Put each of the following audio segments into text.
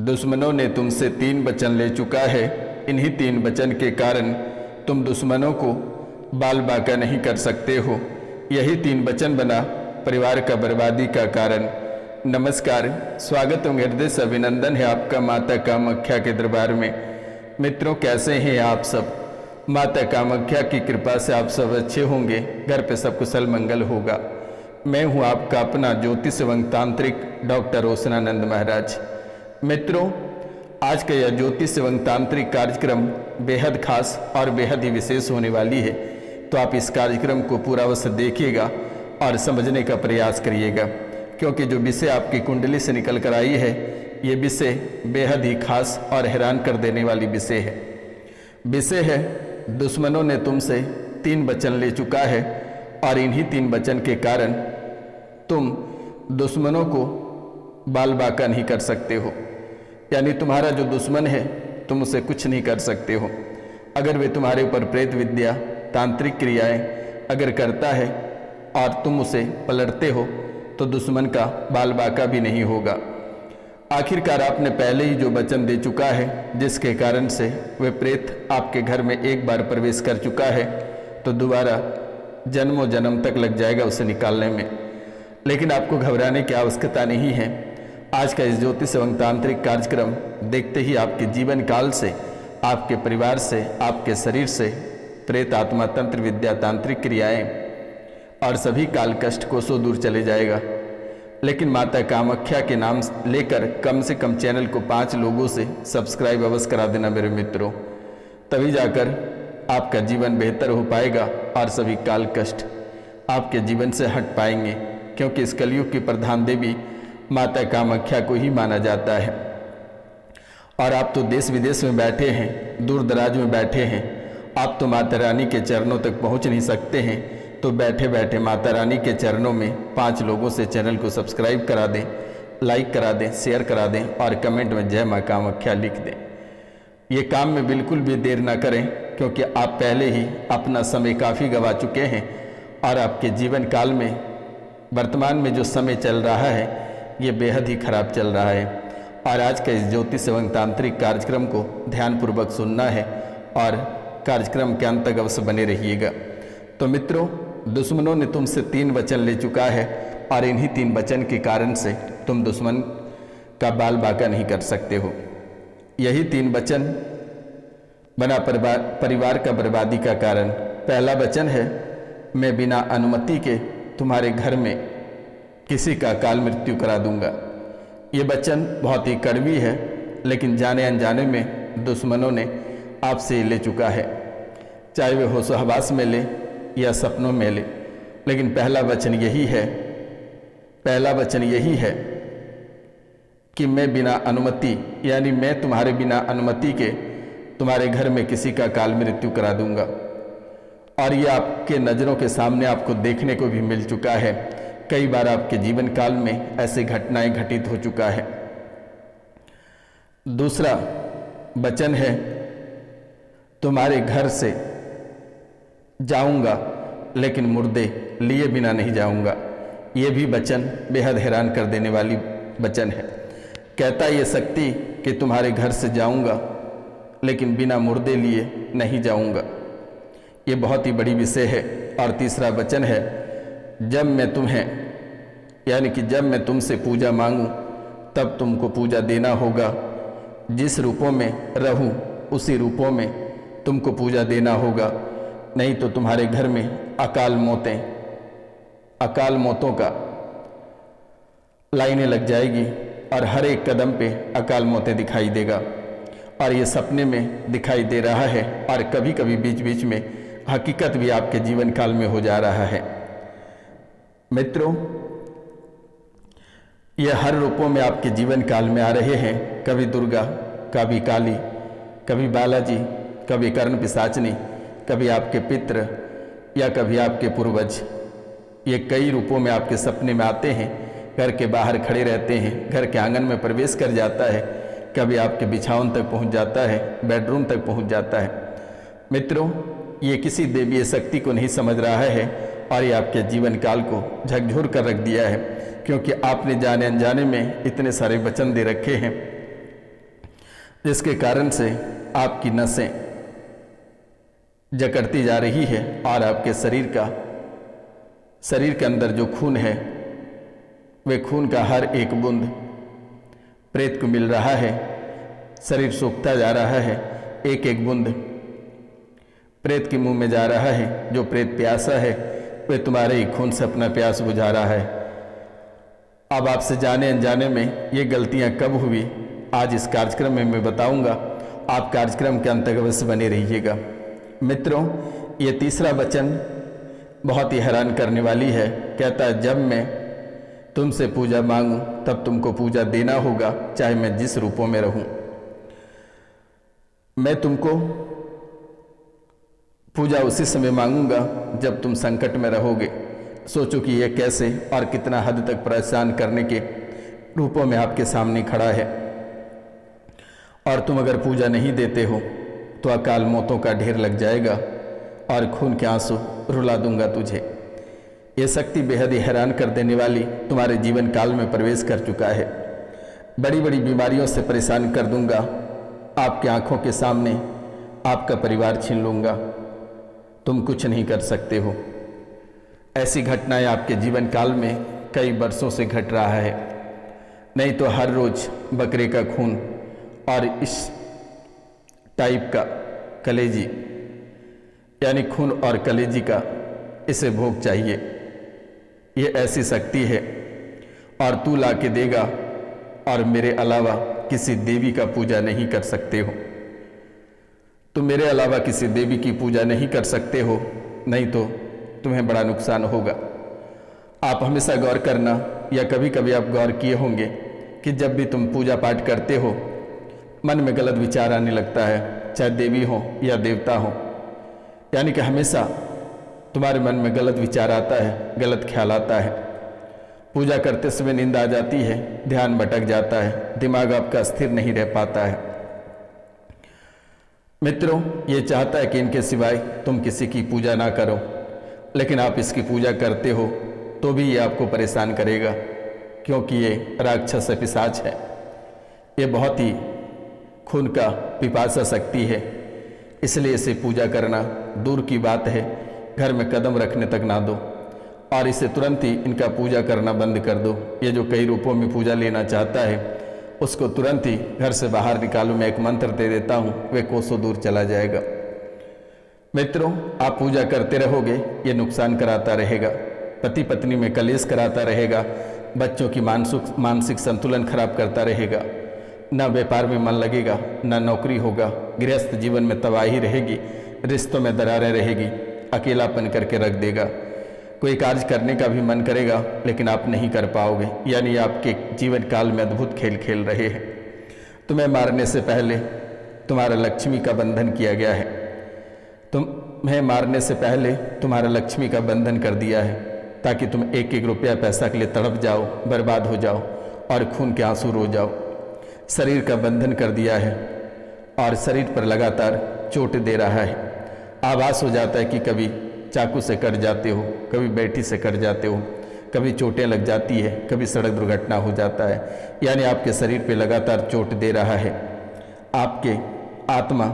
दुश्मनों ने तुमसे 3 वचन ले चुका है। इन्हीं 3 वचन के कारण तुम दुश्मनों को बाल बाका नहीं कर सकते हो। यही 3 वचन बना परिवार का बर्बादी का कारण। नमस्कार, स्वागत एवं हृदय से अभिनंदन है आपका माता कामाख्या के दरबार में। मित्रों, कैसे हैं आप सब? माता कामाख्या की कृपा से आप सब अच्छे होंगे, घर पे सब कुशल मंगल होगा। मैं हूं आपका अपना ज्योतिष एवं तांत्रिक डॉक्टर रोशनानंद महाराज। मित्रों, आज का यह ज्योतिष एवं तांत्रिक कार्यक्रम बेहद खास और बेहद ही विशेष होने वाली है, तो आप इस कार्यक्रम को पूरा अवश्य देखिएगा और समझने का प्रयास करिएगा, क्योंकि जो विषय आपकी कुंडली से निकल कर आई है, ये विषय बेहद ही खास और हैरान कर देने वाली विषय है। विषय है, दुश्मनों ने तुमसे 3 वचन ले चुका है और इन्हीं 3 वचन के कारण तुम दुश्मनों को बाल बाका नहीं कर सकते हो। यानी तुम्हारा जो दुश्मन है, तुम उसे कुछ नहीं कर सकते हो। अगर वे तुम्हारे ऊपर प्रेत विद्या, तांत्रिक क्रियाएं अगर करता है और तुम उसे पलटते हो, तो दुश्मन का बाल बाका भी नहीं होगा। आखिरकार आपने पहले ही जो वचन दे चुका है, जिसके कारण से वे प्रेत आपके घर में एक बार प्रवेश कर चुका है, तो दोबारा जन्मों जन्म तक लग जाएगा उसे निकालने में। लेकिन आपको घबराने की आवश्यकता नहीं है। आज का इस ज्योतिष एवं तांत्रिक कार्यक्रम देखते ही आपके जीवन काल से, आपके परिवार से, आपके शरीर से प्रेत आत्मा, तंत्र विद्या, तांत्रिक क्रियाएं और सभी काल कष्ट कोसों दूर चले जाएगा। लेकिन माता कामाख्या के नाम लेकर कम से कम चैनल को 5 लोगों से सब्सक्राइब अवश्य करा देना मेरे मित्रों, तभी जाकर आपका जीवन बेहतर हो पाएगा और सभी काल कष्ट आपके जीवन से हट पाएंगे। क्योंकि इस कलयुग की प्रधान देवी माता कामाख्या को ही माना जाता है। और आप तो देश विदेश में बैठे हैं, दूर दराज में बैठे हैं, आप तो माता रानी के चरणों तक पहुंच नहीं सकते हैं, तो बैठे बैठे माता रानी के चरणों में 5 लोगों से चैनल को सब्सक्राइब करा दें, लाइक करा दें, शेयर करा दें और कमेंट में जय माँ कामाख्या लिख दें। ये काम में बिल्कुल भी देर ना करें, क्योंकि आप पहले ही अपना समय काफ़ी गंवा चुके हैं और आपके जीवन काल में वर्तमान में जो समय चल रहा है, ये बेहद ही खराब चल रहा है। और आज का इस ज्योतिष एवं तांत्रिक कार्यक्रम को ध्यानपूर्वक सुनना है और कार्यक्रम के अंत तक अवश्य बने रहिएगा। तो मित्रों, दुश्मनों ने तुमसे 3 वचन ले चुका है और इन्हीं 3 वचन के कारण से तुम दुश्मन का बाल बाका नहीं कर सकते हो। यही 3 वचन बना परिवार का बर्बादी का कारण। पहला वचन है, मैं बिना अनुमति के तुम्हारे घर में किसी का काल मृत्यु करा दूंगा। ये वचन बहुत ही कड़वी है, लेकिन जाने अनजाने में दुश्मनों ने आपसे ले चुका है, चाहे वे होशो हवास में ले या सपनों में ले। लेकिन पहला वचन यही है कि मैं बिना अनुमति, यानी मैं तुम्हारे बिना अनुमति के तुम्हारे घर में किसी का काल मृत्यु करा दूंगा। और ये आपके नज़रों के सामने आपको देखने को भी मिल चुका है। कई बार आपके जीवन काल में ऐसी घटनाएं घटित हो चुका है। दूसरा वचन है, तुम्हारे घर से जाऊंगा लेकिन मुर्दे लिए बिना नहीं जाऊंगा। ये भी वचन बेहद हैरान कर देने वाली वचन है। कहता ये शक्ति कि तुम्हारे घर से जाऊंगा लेकिन बिना मुर्दे लिए नहीं जाऊंगा। ये बहुत ही बड़ी विषय है। और तीसरा वचन है, जब मैं तुम्हें, यानी कि जब मैं तुमसे पूजा मांगूं, तब तुमको पूजा देना होगा। जिस रूपों में रहूं, उसी रूपों में तुमको पूजा देना होगा, नहीं तो तुम्हारे घर में अकाल मौतों का लाइनें लग जाएगी और हर एक कदम पे अकाल मौतें दिखाई देगा। और ये सपने में दिखाई दे रहा है और कभी कभी बीच बीच में हकीकत भी आपके जीवन काल में हो जा रहा है। मित्रों, ये हर रूपों में आपके जीवन काल में आ रहे हैं। कभी दुर्गा, कभी काली, कभी बालाजी, कभी कर्ण पिशाचनी, कभी आपके पितृ या कभी आपके पूर्वज। ये कई रूपों में आपके सपने में आते हैं, घर के बाहर खड़े रहते हैं, घर के आंगन में प्रवेश कर जाता है, कभी आपके बिछावन तक पहुंच जाता है, बेडरूम तक पहुंच जाता है। मित्रों, ये किसी देवीय शक्ति को नहीं समझ रहा है और ये आपके जीवन काल को झकझोर कर रख दिया है, क्योंकि आपने जाने अनजाने में इतने सारे वचन दे रखे हैं जिसके कारण से आपकी नसें जकड़ती जा रही है और आपके शरीर के अंदर जो खून है वे खून का हर एक बूंद प्रेत को मिल रहा है। शरीर सूखता जा रहा है, एक एक बूंद प्रेत के मुंह में जा रहा है। जो प्रेत प्यासा है वे तुम्हारे ही खून से अपना प्यास बुझा रहा है। अब आपसे जाने अनजाने में ये गलतियां कब हुई, आज इस कार्यक्रम में मैं बताऊंगा। आप कार्यक्रम के अंत तक अवश्य बने रहिएगा। मित्रों, ये तीसरा वचन बहुत ही हैरान करने वाली है। कहता है, जब मैं तुमसे पूजा मांगूं तब तुमको पूजा देना होगा, चाहे मैं जिस रूपों में रहूं। मैं तुमको पूजा उसी समय मांगूंगा जब तुम संकट में रहोगे। सोचो कि यह कैसे और कितना हद तक परेशान करने के रूपों में आपके सामने खड़ा है। और तुम अगर पूजा नहीं देते हो तो अकाल मौतों का ढेर लग जाएगा और खून के आंसू रुला दूंगा तुझे। ये शक्ति बेहद ही हैरान कर देने वाली तुम्हारे जीवन काल में प्रवेश कर चुका है। बड़ी बड़ी बीमारियों से परेशान कर दूंगा। आपकी आंखों के सामने आपका परिवार छीन लूंगा, तुम कुछ नहीं कर सकते हो। ऐसी घटनाएं आपके जीवन काल में कई वर्षों से घट रहा है। नहीं तो हर रोज बकरे का खून और इस टाइप का कलेजी, यानी खून और कलेजी का इसे भोग चाहिए। ये ऐसी शक्ति है और तू ला के देगा और मेरे अलावा किसी देवी का पूजा नहीं कर सकते हो। तुम मेरे अलावा किसी देवी की पूजा नहीं कर सकते हो, नहीं तो तुम्हें बड़ा नुकसान होगा। आप हमेशा गौर करना, या कभी कभी आप गौर किए होंगे कि जब भी तुम पूजा पाठ करते हो मन में गलत विचार आने लगता है, चाहे देवी हो या देवता हो। यानी कि हमेशा तुम्हारे मन में गलत विचार आता है, गलत ख्याल आता है। पूजा करते समय नींद आ जाती है, ध्यान भटक जाता है, दिमाग आपका स्थिर नहीं रह पाता है। मित्रों, ये चाहता है कि इनके सिवाय तुम किसी की पूजा ना करो, लेकिन आप इसकी पूजा करते हो तो भी ये आपको परेशान करेगा, क्योंकि ये राक्षस पिशाच है। ये बहुत ही खून का पिपासा शक्ति है, इसलिए इसे पूजा करना दूर की बात है, घर में कदम रखने तक ना दो और इसे तुरंत ही इनका पूजा करना बंद कर दो। ये जो कई रूपों में पूजा लेना चाहता है उसको तुरंत ही घर से बाहर निकालो। मैं एक मंत्र दे देता हूँ, वे कोसों दूर चला जाएगा। मित्रों, आप पूजा करते रहोगे, ये नुकसान कराता रहेगा, पति पत्नी में कलेश कराता रहेगा, बच्चों की मानसिक संतुलन खराब करता रहेगा, ना व्यापार में मन लगेगा, ना नौकरी होगा, गृहस्थ जीवन में तबाही रहेगी, रिश्तों में दरारें रहेगी, अकेलापन करके रख देगा। कोई कार्य करने का भी मन करेगा लेकिन आप नहीं कर पाओगे। यानी आपके जीवन काल में अद्भुत खेल खेल रहे हैं। तुम्हें मारने से पहले तुम्हारा लक्ष्मी का बंधन किया गया है। तुम्हें मारने से पहले तुम्हारा लक्ष्मी का बंधन कर दिया है, ताकि तुम एक एक रुपया पैसा के लिए तड़प जाओ, बर्बाद हो जाओ और खून के आंसू रो जाओ। शरीर का बंधन कर दिया है और शरीर पर लगातार चोट दे रहा है। आभास हो जाता है कि कभी चाकू से कट जाते हो, कभी बैठी से कट जाते हो, कभी चोटें लग जाती है, कभी सड़क दुर्घटना हो जाता है। यानी आपके शरीर पे लगातार चोट दे रहा है। आपके आत्मा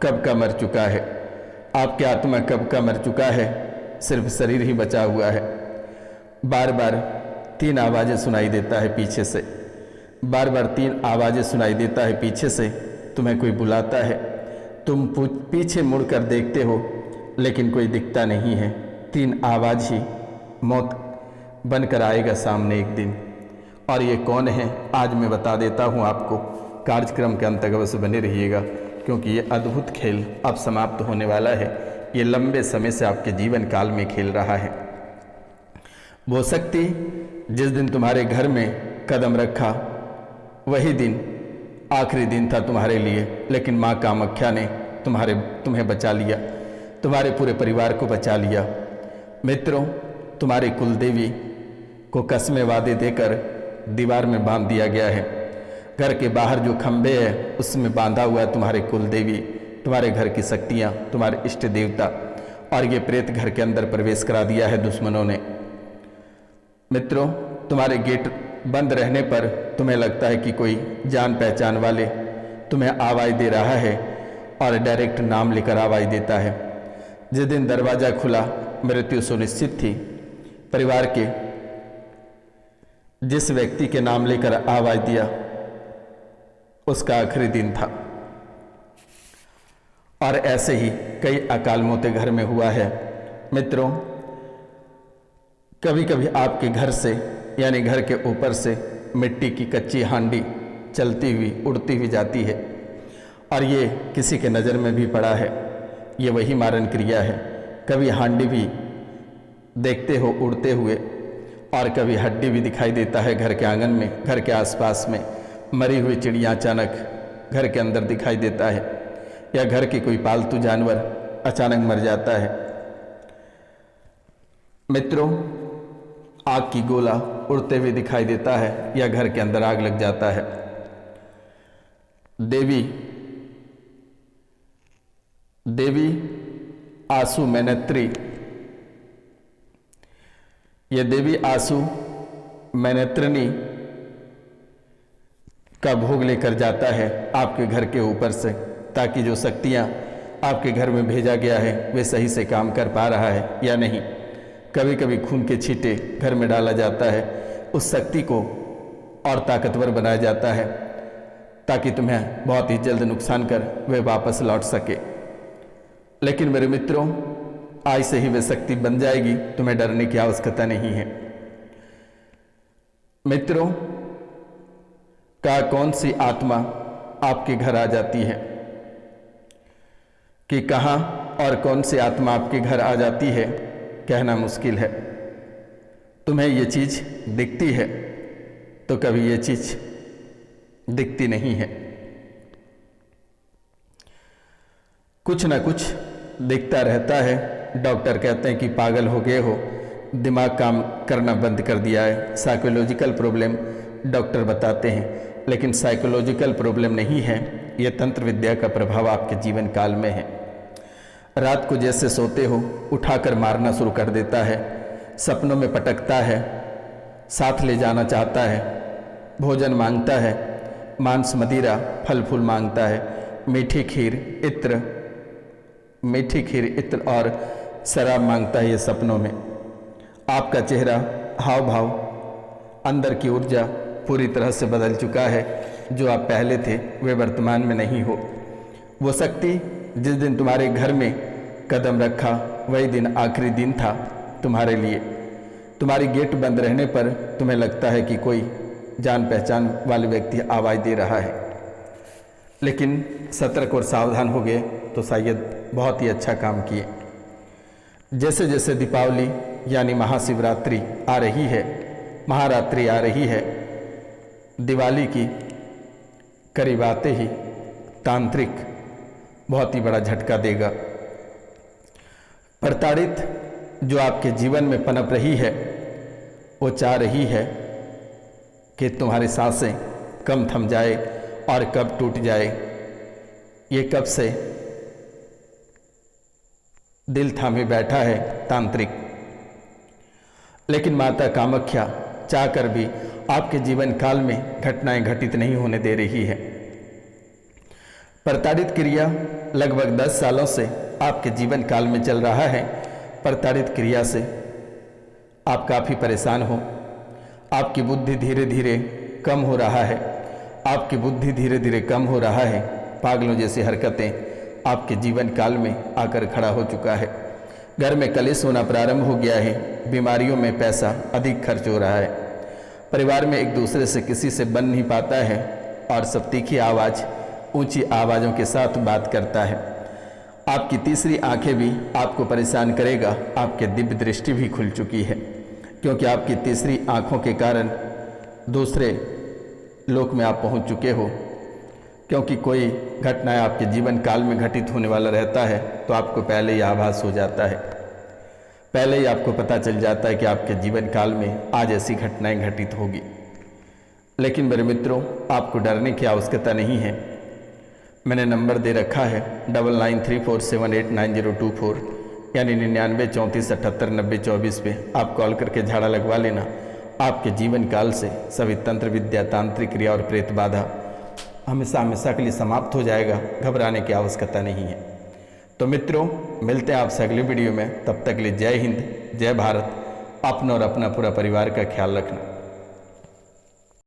कब का मर चुका है, आपके आत्मा कब का मर चुका है, सिर्फ शरीर ही बचा हुआ है। बार बार 3 आवाज़ें सुनाई देता है पीछे से, बार बार 3 आवाज़ें सुनाई देता है पीछे से। तुम्हें कोई बुलाता है, तुम पीछे मुड़कर देखते हो लेकिन कोई दिखता नहीं है। 3 आवाज़ ही मौत बनकर आएगा सामने एक दिन। और ये कौन है आज मैं बता देता हूँ आपको। कार्यक्रम के अंत तक अवश्य बने रहिएगा, क्योंकि ये अद्भुत खेल अब समाप्त होने वाला है। ये लंबे समय से आपके जीवन काल में खेल रहा है। वो शक्ति जिस दिन तुम्हारे घर में कदम रखा वही दिन आखिरी दिन था तुम्हारे लिए, लेकिन माँ कामाख्या ने तुम्हें बचा लिया, तुम्हारे पूरे परिवार को बचा लिया। मित्रों, तुम्हारे कुलदेवी को कसमें वादे देकर दीवार में बांध दिया गया है। घर के बाहर जो खंबे है उसमें बांधा हुआ है तुम्हारे कुलदेवी, तुम्हारे घर की शक्तियाँ, तुम्हारे इष्ट देवता, और ये प्रेत घर के अंदर प्रवेश करा दिया है दुश्मनों ने। मित्रों, तुम्हारे गेट बंद रहने पर तुम्हें लगता है कि कोई जान पहचान वाले तुम्हें आवाज़ दे रहा है और डायरेक्ट नाम लेकर आवाज़ देता है। जिस दिन दरवाज़ा खुला मृत्यु सुनिश्चित थी। परिवार के जिस व्यक्ति के नाम लेकर आवाज़ दिया उसका आखिरी दिन था। और ऐसे ही कई अकाल मौतें घर में हुआ है। मित्रों, कभी कभी आपके घर से यानी घर के ऊपर से मिट्टी की कच्ची हांडी चलती हुई उड़ती हुई जाती है और ये किसी के नज़र में भी पड़ा है। ये वही मारण क्रिया है। कभी हांडी भी देखते हो उड़ते हुए और कभी हड्डी भी दिखाई देता है घर के आंगन में, घर के आसपास में। मरी हुई चिड़िया अचानक घर के अंदर दिखाई देता है या घर के कोई पालतू जानवर अचानक मर जाता है। मित्रों, आग की गोला उड़ते हुए दिखाई देता है या घर के अंदर आग लग जाता है। देवी आसु मैनेत्री, ये देवी आसु मैनेत्रिनी का भोग लेकर जाता है आपके घर के ऊपर से, ताकि जो शक्तियाँ आपके घर में भेजा गया है वे सही से काम कर पा रहा है या नहीं। कभी कभी खून के छींटे घर में डाला जाता है, उस शक्ति को और ताकतवर बनाया जाता है ताकि तुम्हें बहुत ही जल्द नुकसान कर वे वापस लौट सके। लेकिन मेरे मित्रों, आज से ही वे शक्ति बन जाएगी, तुम्हें डरने की आवश्यकता नहीं है। मित्रों, का कौन सी आत्मा आपके घर आ जाती है कि कहाँ और कौन सी आत्मा आपके घर आ जाती है कहना मुश्किल है। तुम्हें ये चीज़ दिखती है तो कभी ये चीज़ दिखती नहीं है। कुछ ना कुछ दिखता रहता है। डॉक्टर कहते हैं कि पागल हो गए हो, दिमाग काम करना बंद कर दिया है। साइकोलॉजिकल प्रॉब्लम डॉक्टर बताते हैं, लेकिन साइकोलॉजिकल प्रॉब्लम नहीं है, यह तंत्र विद्या का प्रभाव आपके जीवन काल में है। रात को जैसे सोते हो उठाकर मारना शुरू कर देता है, सपनों में पटकता है, साथ ले जाना चाहता है, भोजन मांगता है, मांस मदिरा फल फूल मांगता है, मीठी खीर इत्र और शराब मांगता है। ये सपनों में आपका चेहरा, हाव भाव, अंदर की ऊर्जा पूरी तरह से बदल चुका है। जो आप पहले थे वे वर्तमान में नहीं हो। वो शक्ति जिस दिन तुम्हारे घर में कदम रखा वही दिन आखिरी दिन था तुम्हारे लिए। तुम्हारी गेट बंद रहने पर तुम्हें लगता है कि कोई जान पहचान वाले व्यक्ति आवाज़ दे रहा है, लेकिन सतर्क और सावधान हो गए तो शायद बहुत ही अच्छा काम किए। जैसे जैसे दीपावली यानी महाशिवरात्रि आ रही है, महारात्रि आ रही है, दिवाली की करीब आते ही तांत्रिक बहुत ही बड़ा झटका देगा। प्रताड़ित जो आपके जीवन में पनप रही है वो चाह रही है कि तुम्हारी सांसें कम थम जाए और कब टूट जाए। ये कब से दिल थामे बैठा है तांत्रिक, लेकिन माता कामाख्या चाहकर भी आपके जीवन काल में घटनाएं घटित नहीं होने दे रही है। प्रताड़ित क्रिया लगभग 10 सालों से आपके जीवन काल में चल रहा है। प्रताड़ित क्रिया से आप काफ़ी परेशान हो, आपकी बुद्धि धीरे धीरे कम हो रहा है, आपकी बुद्धि धीरे धीरे कम हो रहा है। पागलों जैसी हरकतें आपके जीवन काल में आकर खड़ा हो चुका है। घर में कलेश होना प्रारंभ हो गया है, बीमारियों में पैसा अधिक खर्च हो रहा है, परिवार में एक दूसरे से किसी से बन नहीं पाता है और सब तीखी आवाज़, ऊंची आवाज़ों के साथ बात करता है। आपकी तीसरी आंखें भी आपको परेशान करेगा। आपके दिव्य दृष्टि भी खुल चुकी है, क्योंकि आपकी तीसरी आंखों के कारण दूसरे लोक में आप पहुंच चुके हो। क्योंकि कोई घटना आपके जीवन काल में घटित होने वाला रहता है तो आपको पहले ही आभास हो जाता है, पहले ही आपको पता चल जाता है कि आपके जीवन काल में आज ऐसी घटनाएं घटित होगी। लेकिन मेरे मित्रों, आपको डरने की आवश्यकता नहीं है। मैंने नंबर दे रखा है 9934789024 यानी 9934789024 पे आप कॉल करके झाड़ा लगवा लेना। आपके जीवन काल से सभी तंत्र विद्या, तांत्रिक क्रिया और प्रेत बाधा हमेशा हमेशा के लिए समाप्त हो जाएगा, घबराने की आवश्यकता नहीं है। तो मित्रों, मिलते हैं आपसे अगले वीडियो में। तब तक के लिए जय हिंद, जय भारत। अपना और अपना पूरा परिवार का ख्याल रखना।